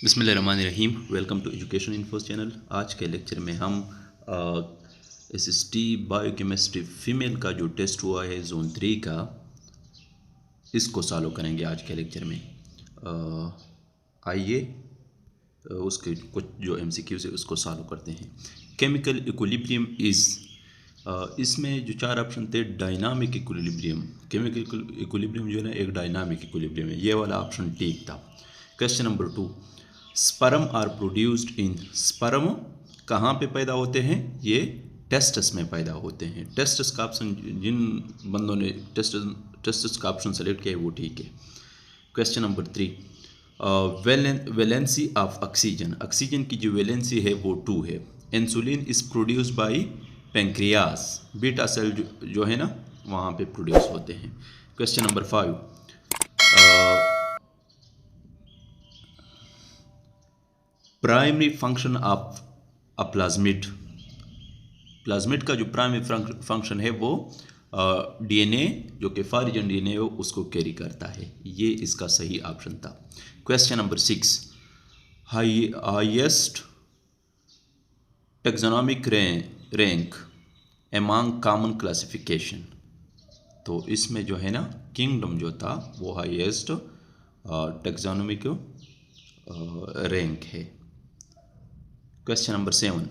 बिस्मिल्लाहिर्रहमानिर्रहीम। Welcome to education info channel. आज के लेक्चर में हम SST बायोकेमिस्ट्री फीमेल का जो टेस्ट हुआ है जोन 3 का, इसको सॉल्व करेंगे आज के लेक्चर में। आइए उसके कुछ जो MCQs है उसको सॉल्व करते हैं। केमिकल इक्विलिब्रियम इज़, इसमें जो चार ऑप्शन थे, डायनामिक इक्विलिब्रियम। केमिकल इक्विलिब्रियम जो है ना, एक डायनामिक इक्विलिब्रियम है, ये वाला ऑप्शन ठीक था। Question number 2, sperm are produced in, sperm कहाँ पे पैदा होते हैं? ये टेस्टस में पैदा होते हैं। टेस्टस का ऑप्शन, जिन बंदों ने टेस्टस का ऑप्शन सेलेक्ट किया है वो ठीक है। Question number 3, valency of oxygen, oxygen की जो वैलेंसी है वो 2 है। Insulin is produced by pancreas, beta cell जो है ना वहाँ पे प्रोड्यूस होते हैं। Question number 5, primary function of a plasmid, plasmid का जो प्राइमरी फंक्शन है वो DNA, जो कि फॉरेन DNA है, उसको कैरी करता है। ये इसका सही ऑप्शन था। Question number 6, highest taxonomic rank among common classification, तो इसमें जो है ना किंगडम जो था वो हाईएस्ट टेक्सोनोमिक रैंक है। Question number 7,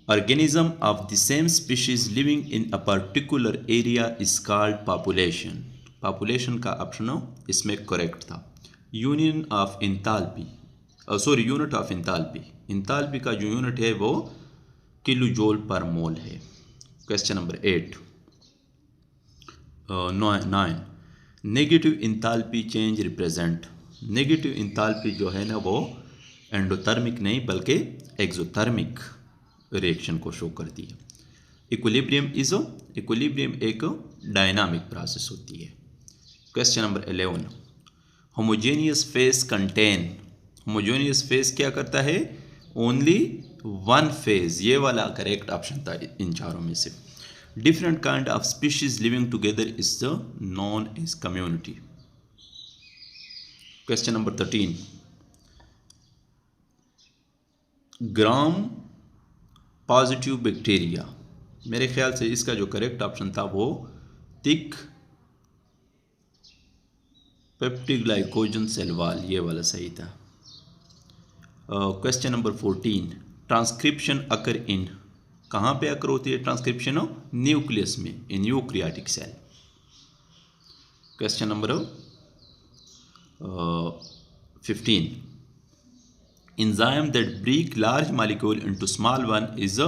organism of the same species living in a particular area is called population, population का ऑप्शन इसमें करेक्ट था। Union of enthalpy, unit of enthalpy, enthalpy का जो यूनिट है वो किलो जूल पर मोल है। Question number 8, 9, negative enthalpy change represent, negative enthalpy जो है ना वो एंडोथर्मिक नहीं बल्कि एक्सोथर्मिक रिएक्शन को शो करती है। इक्विलिब्रियम एक डायनामिक प्रोसेस होती है। Question number 11, homogeneous face contain, homogeneous face क्या करता है? ओनली वन फेज, ये वाला करेक्ट ऑप्शन था इन चारों में से। Different kind of species living together is known as community. Question number 13, gram positive bacteria, मेरे ख्याल से इसका जो करेक्ट ऑप्शन था वो थिक पेप्टिग्लाइकोजन सेल वॉल, ये वाला सही था। Question number 14, transcription occur in, कहाँ पे अकर होती है ट्रांसक्रिप्शन? न्यूक्लियस में, in eukaryotic cell. Question number 15, enzyme that break large molecule into small one is a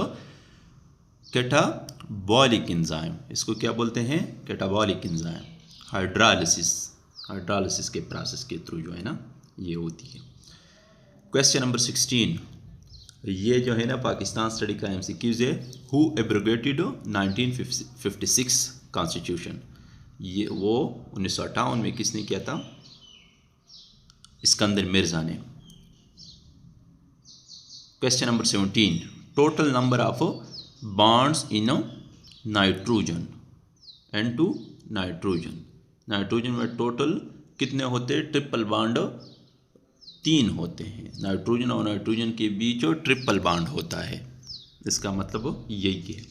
catabolic enzyme, इसको क्या बोलते हैं? Catabolic enzyme. हाइड्रोलिसिस के प्रोसेस के थ्रू जो है ना ये होती है। क्वेश्चन नंबर 16, ये जो है ना पाकिस्तान स्टडी का MCQs है। हु एब्रोगेटेड 1956 कॉन्स्टिट्यूशन, ये वो 1958 में किसने किया था? सिकंदर मिर्ज़ा ने। Question number 17, total number of bonds in nitrogen, N2 nitrogen, nitrogen में टोटल कितने होते हैं? ट्रिपल बॉन्ड 3 होते हैं। नाइट्रोजन और नाइट्रोजन के बीच ट्रिपल बॉन्ड होता है, इसका मतलब यही है।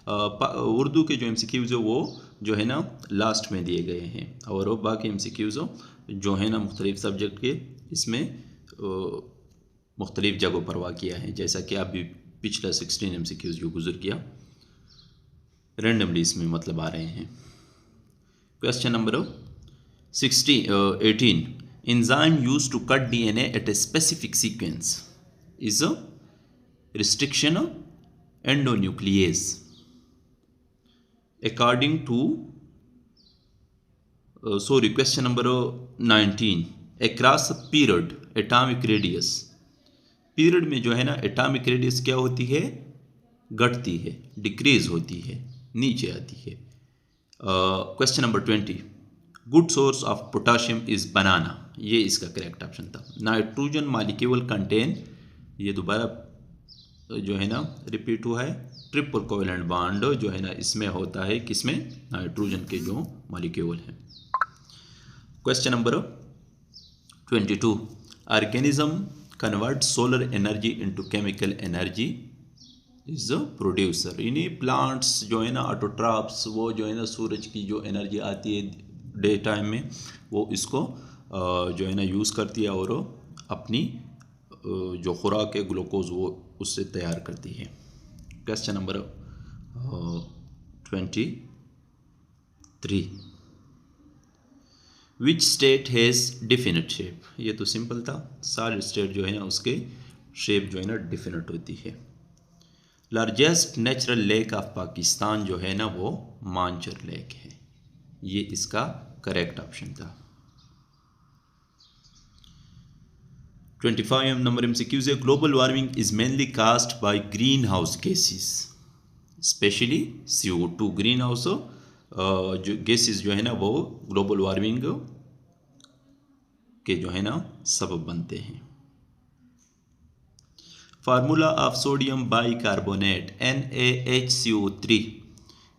उर्दू के जो MCQs है वो जो है ना लास्ट में दिए गए हैं, और वो बाकी MCQs जो है ना मुख्तलिफ सब्जेक्ट के, इसमें मुख्तलिफ जगहों पर वाक़िया है। जैसा कि आप भी पिछला 16 MCQs जो गुजर किया रेंडमली इसमें मतलब आ रहे हैं। Question number 18, enzyme use to cut DNA at a specific sequence is restriction endonuclease according to, question number 19, across period atomic radius, period में जो है ना एटॉमिक रेडियस क्या होती है? घटती है, डिक्रीज होती है, नीचे आती है। Question number 20, good source of potassium is banana, ये इसका करेक्ट ऑप्शन था। नाइट्रोजन मॉलिक्यूल कंटेन, ये दोबारा जो है ना रिपीट हुआ है, ट्रिपल कोवेलेंट बॉन्ड जो है ना इसमें होता है, किसमें? नाइट्रोजन के जो मॉलिक्यूल हैं। Question number 22, organism convert solar energy into chemical energy is a producer. यानी प्लांट्स जो है ना, ऑटोट्रॉफ्स, वो जो है ना सूरज की जो एनर्जी आती है डे टाइम में, वो इसको जो है ना यूज़ करती है और अपनी जो खुराक है ग्लूकोज वो उससे तैयार करती है। Question number 23, which state has definite shape. ये तो सिंपल था, सारे स्टेट जो है ना उसके शेप जो है ना डिफिनिट होती है। Largest natural lake of Pakistan जो है ना वो मांचर लेक है, ये इसका करेक्ट ऑप्शन था। 25 नंबर MCQ है, global warming is mainly caused by green house gases specially CO2। Green house जो गैसेस जो है ना वो ग्लोबल वार्मिंग के जो है ना सबब बनते हैं। Formula of sodium bicarbonate NaHCO3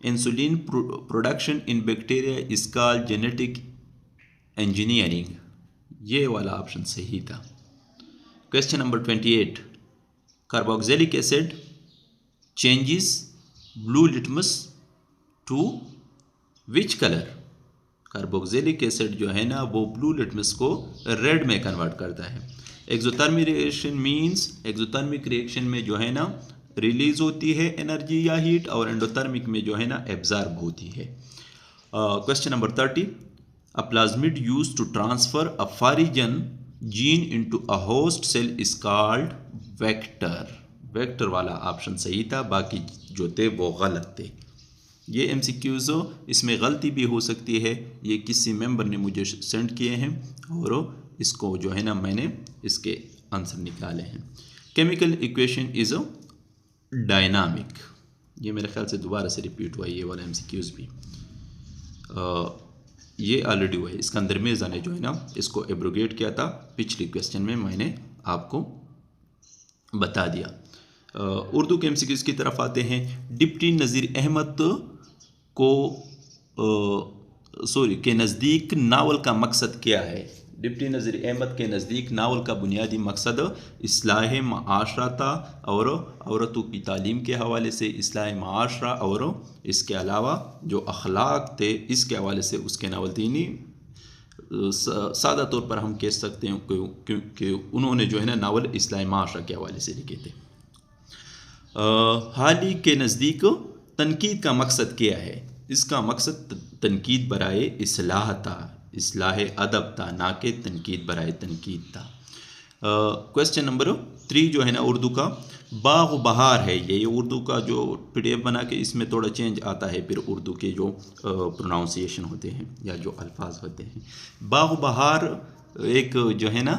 insulin production in bacteria is called genetic engineering. ये वाला ऑप्शन सही था। Question number 28, carboxylic acid changes blue litmus to which colour. Carboxylic acid जो है ना वो ब्लू लिटमस को रेड में कन्वर्ट करता है। Exothermic reaction means exothermic reaction में जो है ना रिलीज होती है एनर्जी या हीट, और एंडोथर्मिक में जो है ना एब्जॉर्ब होती है। Question number 30, a plasmid used to transfer a foreign gene into a host cell is called vector. Vector वाला ऑप्शन सही था, बाकी जो थे वो गलत थे। ये MCQs इसमें गलती भी हो सकती है, ये किसी मेंबर ने मुझे सेंड किए हैं और इसको जो है ना मैंने इसके आंसर निकाले हैं। केमिकल इक्वेशन इज डायनामिक, ये मेरे ख्याल से दोबारा से रिपीट हुआ ये वाला MCQs भी। ये ऑलरेडी हुआ है, इसका अंदर मेज़ा ने जो है ना इसको एब्रोगेट किया था, पिछली क्वेश्चन में मैंने आपको बता दिया। उर्दू के MCQs की तरफ आते हैं। डिप्टी नज़ीर अहमद के नज़दीक नावल का मकसद क्या है। डिप्टी नज़ीर अहमद के नज़दीक नावल का बुनियादी मकसद इस्लाह माशरा था, और औरतों की तालीम के हवाले से इस्लाह माशरा, और इसके अलावा जो अखलाक थे इसके हवाले से उसके नावल दीनी। सादा तौर पर हम कह सकते हैं क्योंकि उन्होंने जो है ना नावल इस्लाह माशरा के हवाले से लिखे थे। हाली के नज़दीक तनकीद का मकसद क्या है। इसका मकसद तनकीद बराए इस्लाह था, इस्लाह अदब था, ना कि तनकीद बराए तनकीद था। क्वेश्चन नंबर 3 जो है ना उर्दू का बाग बहार है। ये उर्दू का जो PDF बना के इसमें थोड़ा चेंज आता है, फिर उर्दू के जो प्रोनाउंसिएशन होते हैं या जो अल्फाज होते हैं। बाग बहार एक जो है ना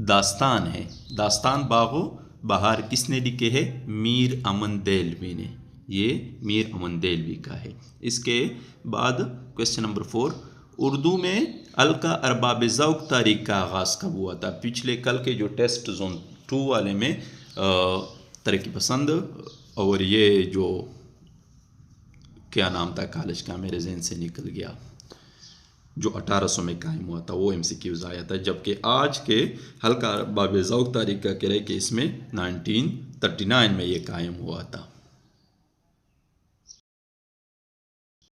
दास्तान है। दास्तान बागो बहार किसने लिखे है? मीर अमन देलवी ने। ये मीर अमन देलवी का है। इसके बाद क्वेश्चन नंबर 4, उर्दू में अल का अरबाब ज़ौक़ तारीख का आगाज़ कब हुआ था? पिछले कल के जो टेस्ट जोन 2 वाले में तरक्की पसंद और ये जो क्या नाम था कॉलेज का, मेरे जहन से निकल गया, जो 1800 में कायम हुआ था, वो MCQs आया था। जबकि आज के हल्का अरबाब ज़ौक़ तारीख का कह रहे कि इसमें 1939 में ये कायम हुआ था।